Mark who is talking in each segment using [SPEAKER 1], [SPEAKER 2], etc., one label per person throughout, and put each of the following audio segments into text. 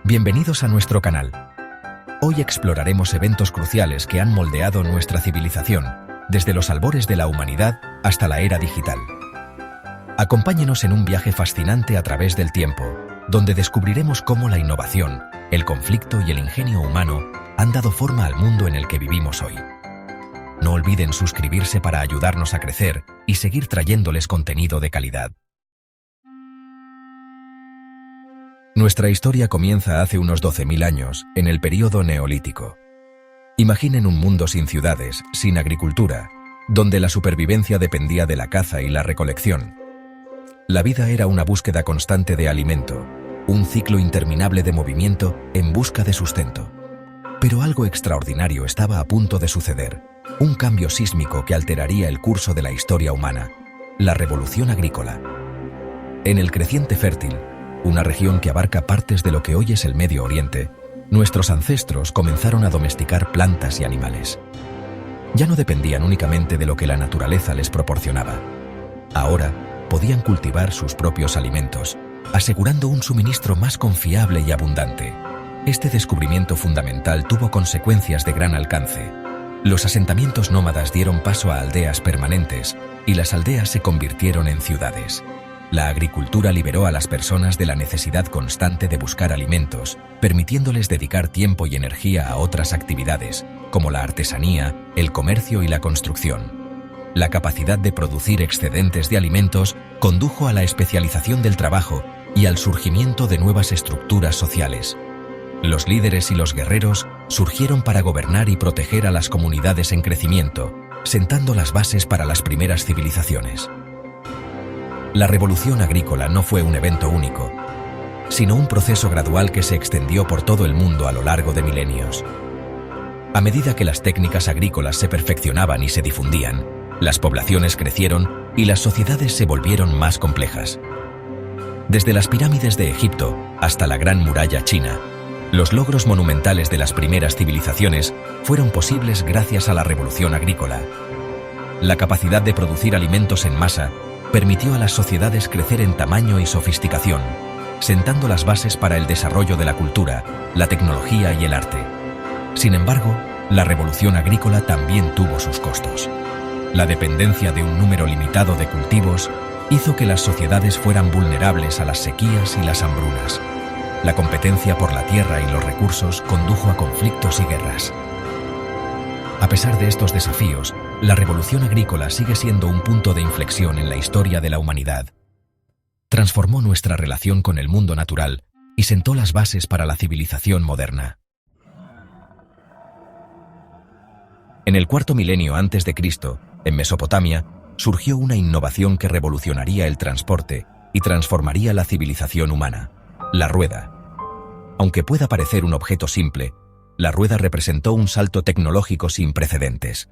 [SPEAKER 1] Bienvenidos a nuestro canal. Hoy exploraremos eventos cruciales que han moldeado nuestra civilización, desde los albores de la humanidad hasta la era digital. Acompáñenos en un viaje fascinante a través del tiempo, donde descubriremos cómo la innovación, el conflicto y el ingenio humano han dado forma al mundo en el que vivimos hoy. No olviden suscribirse para ayudarnos a crecer y seguir trayéndoles contenido de calidad. Nuestra historia comienza hace unos 12.000 años, en el período neolítico. Imaginen un mundo sin ciudades, sin agricultura, donde la supervivencia dependía de la caza y la recolección. La vida era una búsqueda constante de alimento, un ciclo interminable de movimiento en busca de sustento. Pero algo extraordinario estaba a punto de suceder, un cambio sísmico que alteraría el curso de la historia humana, la revolución agrícola. En el creciente fértil, una región que abarca partes de lo que hoy es el Medio Oriente, nuestros ancestros comenzaron a domesticar plantas y animales. Ya no dependían únicamente de lo que la naturaleza les proporcionaba. Ahora podían cultivar sus propios alimentos, asegurando un suministro más confiable y abundante. Este descubrimiento fundamental tuvo consecuencias de gran alcance. Los asentamientos nómadas dieron paso a aldeas permanentes y las aldeas se convirtieron en ciudades. La agricultura liberó a las personas de la necesidad constante de buscar alimentos, permitiéndoles dedicar tiempo y energía a otras actividades, como la artesanía, el comercio y la construcción. La capacidad de producir excedentes de alimentos condujo a la especialización del trabajo y al surgimiento de nuevas estructuras sociales. Los líderes y los guerreros surgieron para gobernar y proteger a las comunidades en crecimiento, sentando las bases para las primeras civilizaciones. La revolución agrícola no fue un evento único, sino un proceso gradual que se extendió por todo el mundo a lo largo de milenios. A medida que las técnicas agrícolas se perfeccionaban y se difundían, las poblaciones crecieron y las sociedades se volvieron más complejas. Desde las pirámides de Egipto hasta la Gran Muralla China, los logros monumentales de las primeras civilizaciones fueron posibles gracias a la revolución agrícola. La capacidad de producir alimentos en masa permitió a las sociedades crecer en tamaño y sofisticación, sentando las bases para el desarrollo de la cultura, la tecnología y el arte. Sin embargo, la revolución agrícola también tuvo sus costos. La dependencia de un número limitado de cultivos hizo que las sociedades fueran vulnerables a las sequías y las hambrunas. La competencia por la tierra y los recursos condujo a conflictos y guerras. A pesar de estos desafíos, la revolución agrícola sigue siendo un punto de inflexión en la historia de la humanidad. Transformó nuestra relación con el mundo natural y sentó las bases para la civilización moderna. En el cuarto milenio antes de Cristo, en Mesopotamia, surgió una innovación que revolucionaría el transporte y transformaría la civilización humana: la rueda. Aunque pueda parecer un objeto simple, la rueda representó un salto tecnológico sin precedentes,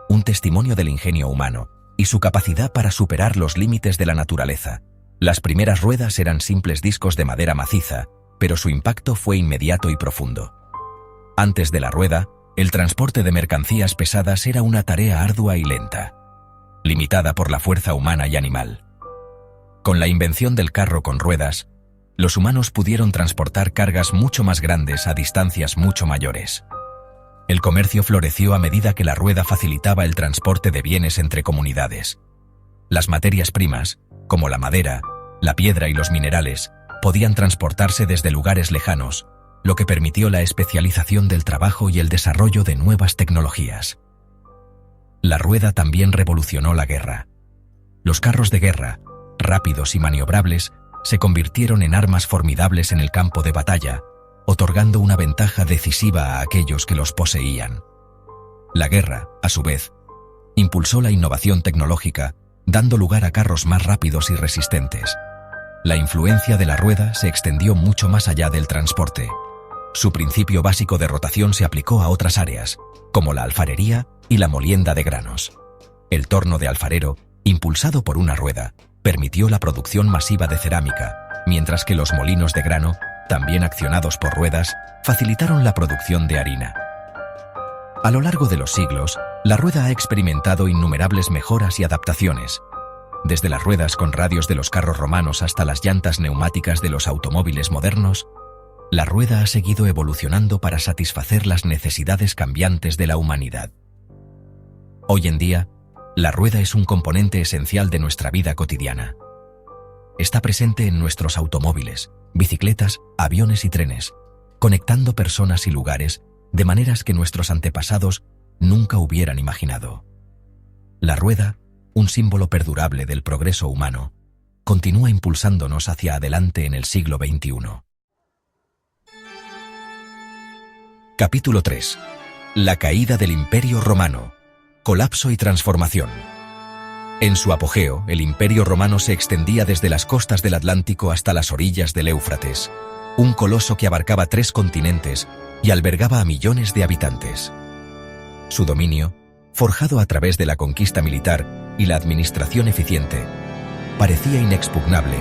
[SPEAKER 1] un testimonio del ingenio humano y su capacidad para superar los límites de la naturaleza. Las primeras ruedas eran simples discos de madera maciza, pero su impacto fue inmediato y profundo. Antes de la rueda, el transporte de mercancías pesadas era una tarea ardua y lenta, limitada por la fuerza humana y animal. Con la invención del carro con ruedas, los humanos pudieron transportar cargas mucho más grandes a distancias mucho mayores. El comercio floreció a medida que la rueda facilitaba el transporte de bienes entre comunidades. Las materias primas, como la madera, la piedra y los minerales, podían transportarse desde lugares lejanos, lo que permitió la especialización del trabajo y el desarrollo de nuevas tecnologías. La rueda también revolucionó la guerra. Los carros de guerra, rápidos y maniobrables, se convirtieron en armas formidables en el campo de batalla, otorgando una ventaja decisiva a aquellos que los poseían. La guerra, a su vez, impulsó la innovación tecnológica, dando lugar a carros más rápidos y resistentes. La influencia de la rueda se extendió mucho más allá del transporte. Su principio básico de rotación se aplicó a otras áreas, como la alfarería y la molienda de granos. El torno de alfarero, impulsado por una rueda, permitió la producción masiva de cerámica, mientras que los molinos de grano, también accionados por ruedas, facilitaron la producción de harina. A lo largo de los siglos, la rueda ha experimentado innumerables mejoras y adaptaciones, desde las ruedas con radios de los carros romanos hasta las llantas neumáticas de los automóviles modernos. la rueda ha seguido evolucionando para satisfacer las necesidades cambiantes de la humanidad. Hoy en día, la rueda es un componente esencial de nuestra vida cotidiana. Está presente en nuestros automóviles, bicicletas, aviones y trenes, conectando personas y lugares de maneras que nuestros antepasados nunca hubieran imaginado. La rueda, un símbolo perdurable del progreso humano, continúa impulsándonos hacia adelante en el siglo XXI. Capítulo 3. La caída del Imperio Romano. Colapso y transformación. En su apogeo, el Imperio Romano se extendía desde las costas del Atlántico hasta las orillas del Éufrates, un coloso que abarcaba 3 continentes y albergaba a millones de habitantes. Su dominio, forjado a través de la conquista militar y la administración eficiente, parecía inexpugnable,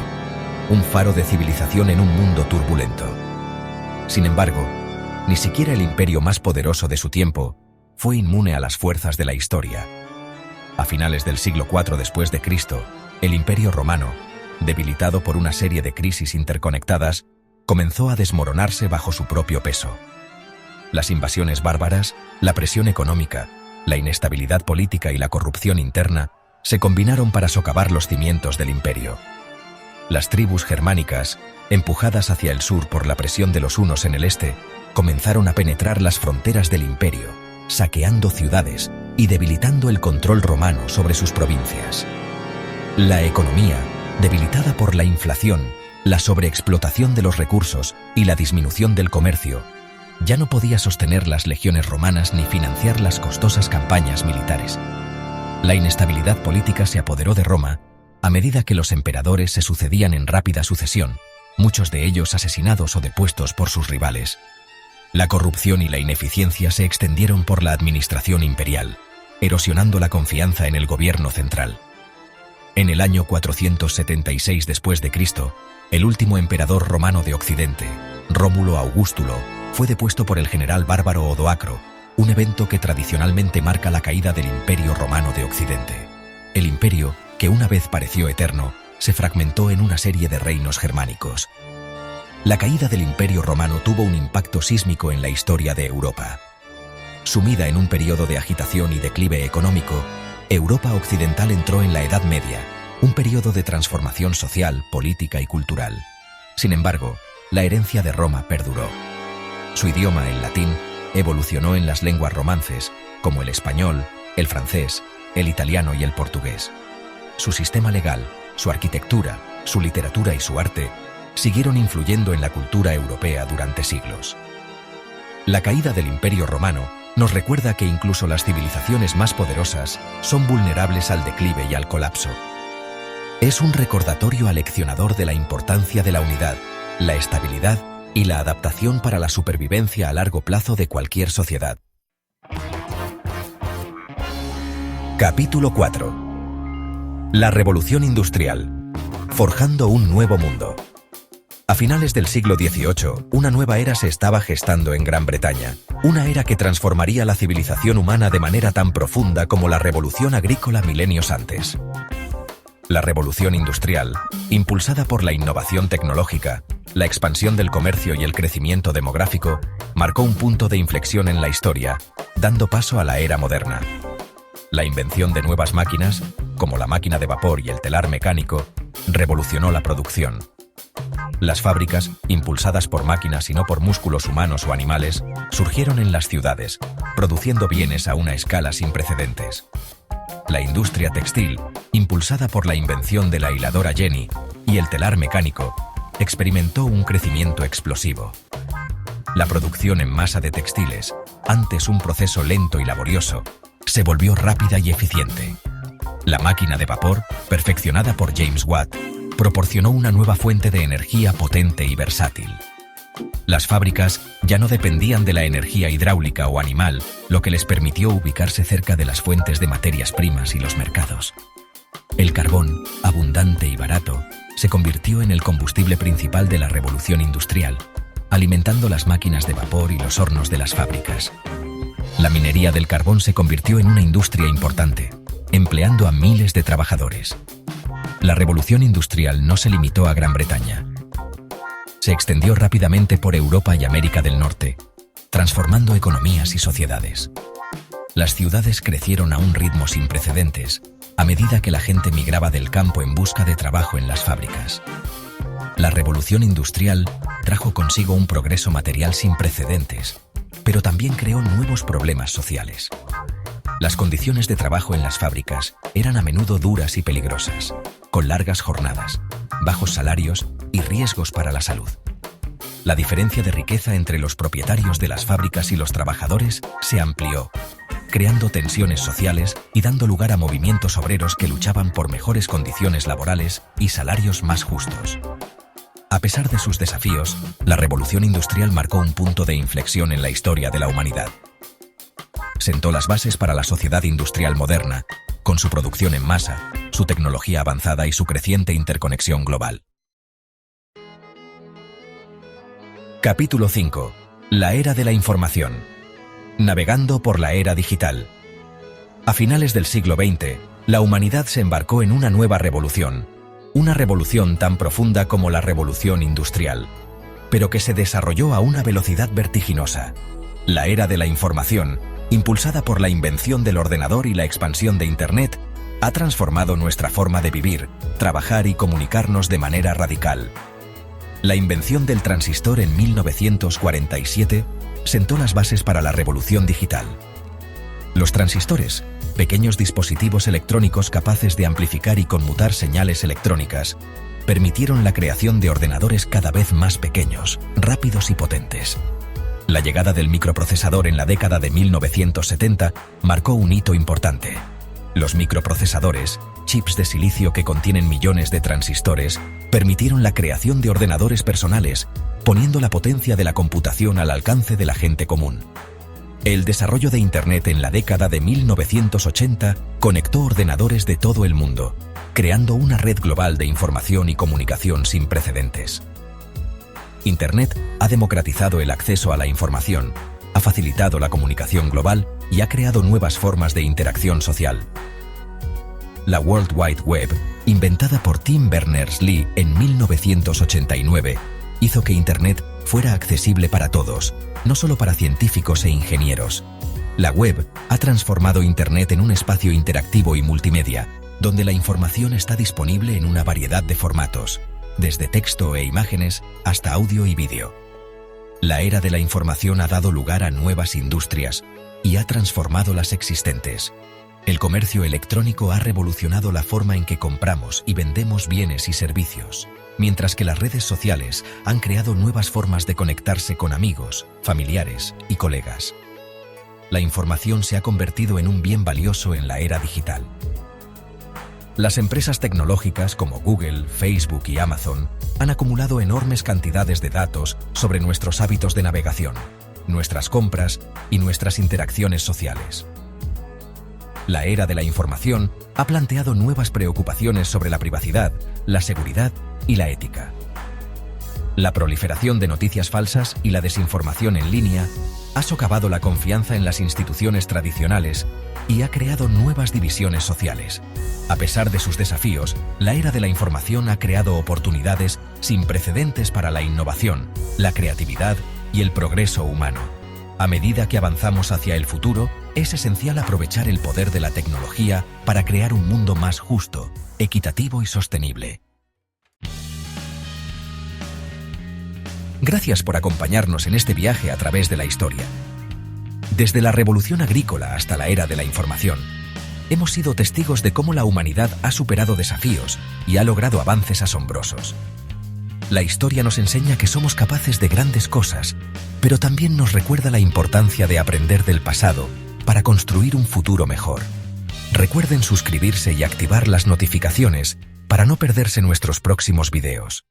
[SPEAKER 1] un faro de civilización en un mundo turbulento. Sin embargo, ni siquiera el imperio más poderoso de su tiempo fue inmune a las fuerzas de la historia. A finales del siglo IV después de Cristo, el Imperio Romano, debilitado por una serie de crisis interconectadas, comenzó a desmoronarse bajo su propio peso. Las invasiones bárbaras, la presión económica, la inestabilidad política y la corrupción interna se combinaron para socavar los cimientos del imperio. Las tribus germánicas, empujadas hacia el sur por la presión de los hunos en el este, comenzaron a penetrar las fronteras del imperio, saqueando ciudades y debilitando el control romano sobre sus provincias. La economía, debilitada por la inflación, la sobreexplotación de los recursos y la disminución del comercio, ya no podía sostener las legiones romanas ni financiar las costosas campañas militares. La inestabilidad política se apoderó de Roma a medida que los emperadores se sucedían en rápida sucesión, muchos de ellos asesinados o depuestos por sus rivales. La corrupción y la ineficiencia se extendieron por la administración imperial, erosionando la confianza en el gobierno central. En el año 476 después de Cristo, el último emperador romano de Occidente, Rómulo Augustulo, fue depuesto por el general bárbaro Odoacro, un evento que tradicionalmente marca la caída del Imperio Romano de Occidente. El imperio, que una vez pareció eterno, se fragmentó en una serie de reinos germánicos. La caída del Imperio Romano tuvo un impacto sísmico en la historia de Europa. Sumida en un periodo de agitación y declive económico, Europa occidental entró en la Edad Media, un periodo de transformación social, política y cultural. Sin embargo, la herencia de Roma perduró. Su idioma, el latín, evolucionó en las lenguas romances, como el español, el francés, el italiano y el portugués. Su sistema legal, su arquitectura, su literatura y su arte siguieron influyendo en la cultura europea durante siglos. La caída del Imperio Romano nos recuerda que incluso las civilizaciones más poderosas son vulnerables al declive y al colapso. Es un recordatorio aleccionador de la importancia de la unidad, la estabilidad y la adaptación para la supervivencia a largo plazo de cualquier sociedad. Capítulo 4. La Revolución Industrial. Forjando un nuevo mundo. A finales del siglo XVIII, una nueva era se estaba gestando en Gran Bretaña, una era que transformaría la civilización humana de manera tan profunda como la revolución agrícola milenios antes. La revolución industrial, impulsada por la innovación tecnológica, la expansión del comercio y el crecimiento demográfico, marcó un punto de inflexión en la historia, dando paso a la era moderna. La invención de nuevas máquinas, como la máquina de vapor y el telar mecánico, revolucionó la producción. Las fábricas, impulsadas por máquinas y no por músculos humanos o animales, surgieron en las ciudades, produciendo bienes a una escala sin precedentes. La industria textil, impulsada por la invención de la hiladora Jenny y el telar mecánico, experimentó un crecimiento explosivo. La producción en masa de textiles, antes un proceso lento y laborioso, se volvió rápida y eficiente. La máquina de vapor, perfeccionada por James Watt, proporcionó una nueva fuente de energía potente y versátil. Las fábricas ya no dependían de la energía hidráulica o animal, lo que les permitió ubicarse cerca de las fuentes de materias primas y los mercados. El carbón, abundante y barato, se convirtió en el combustible principal de la revolución industrial, alimentando las máquinas de vapor y los hornos de las fábricas. La minería del carbón se convirtió en una industria importante, empleando a miles de trabajadores. La revolución industrial no se limitó a Gran Bretaña. se extendió rápidamente por Europa y América del Norte, transformando economías y sociedades. Las ciudades crecieron a un ritmo sin precedentes, a medida que la gente migraba del campo en busca de trabajo en las fábricas. La revolución industrial trajo consigo un progreso material sin precedentes, pero también creó nuevos problemas sociales. Las condiciones de trabajo en las fábricas eran a menudo duras y peligrosas, con largas jornadas, bajos salarios y riesgos para la salud. La diferencia de riqueza entre los propietarios de las fábricas y los trabajadores se amplió, creando tensiones sociales y dando lugar a movimientos obreros que luchaban por mejores condiciones laborales y salarios más justos. A pesar de sus desafíos, la revolución industrial marcó un punto de inflexión en la historia de la humanidad. Sentó las bases para la sociedad industrial moderna, con su producción en masa, su tecnología avanzada y su creciente interconexión global. Capítulo 5. La era de la información. Navegando por la era digital. A finales del siglo XX, la humanidad se embarcó en una nueva revolución, una revolución tan profunda como la revolución industrial, pero que se desarrolló a una velocidad vertiginosa. La era de la información, impulsada por la invención del ordenador y la expansión de Internet, ha transformado nuestra forma de vivir, trabajar y comunicarnos de manera radical. La invención del transistor en 1947 sentó las bases para la revolución digital. Los transistores, pequeños dispositivos electrónicos capaces de amplificar y conmutar señales electrónicas, permitieron la creación de ordenadores cada vez más pequeños, rápidos y potentes. La llegada del microprocesador en la década de 1970 marcó un hito importante. Los microprocesadores, chips de silicio que contienen millones de transistores, permitieron la creación de ordenadores personales, poniendo la potencia de la computación al alcance de la gente común. El desarrollo de Internet en la década de 1980 conectó ordenadores de todo el mundo, creando una red global de información y comunicación sin precedentes. Internet ha democratizado el acceso a la información, ha facilitado la comunicación global y ha creado nuevas formas de interacción social. La World Wide Web, inventada por Tim Berners-Lee en 1989, hizo que Internet fuera accesible para todos, no solo para científicos e ingenieros. La web ha transformado Internet en un espacio interactivo y multimedia, donde la información está disponible en una variedad de formatos, desde texto e imágenes hasta audio y vídeo. La era de la información ha dado lugar a nuevas industrias y ha transformado las existentes. El comercio electrónico ha revolucionado la forma en que compramos y vendemos bienes y servicios, mientras que las redes sociales han creado nuevas formas de conectarse con amigos, familiares y colegas. La información se ha convertido en un bien valioso en la era digital. Las empresas tecnológicas como Google, Facebook y Amazon han acumulado enormes cantidades de datos sobre nuestros hábitos de navegación, nuestras compras y nuestras interacciones sociales. La era de la información ha planteado nuevas preocupaciones sobre la privacidad, la seguridad y la ética. La proliferación de noticias falsas y la desinformación en línea ha socavado la confianza en las instituciones tradicionales y ha creado nuevas divisiones sociales. A pesar de sus desafíos, la era de la información ha creado oportunidades sin precedentes para la innovación, la creatividad y el progreso humano. A medida que avanzamos hacia el futuro, es esencial aprovechar el poder de la tecnología para crear un mundo más justo, equitativo y sostenible. Gracias por acompañarnos en este viaje a través de la historia. Desde la revolución agrícola hasta la era de la información, hemos sido testigos de cómo la humanidad ha superado desafíos y ha logrado avances asombrosos. La historia nos enseña que somos capaces de grandes cosas, pero también nos recuerda la importancia de aprender del pasado para construir un futuro mejor. Recuerden suscribirse y activar las notificaciones para no perderse nuestros próximos videos.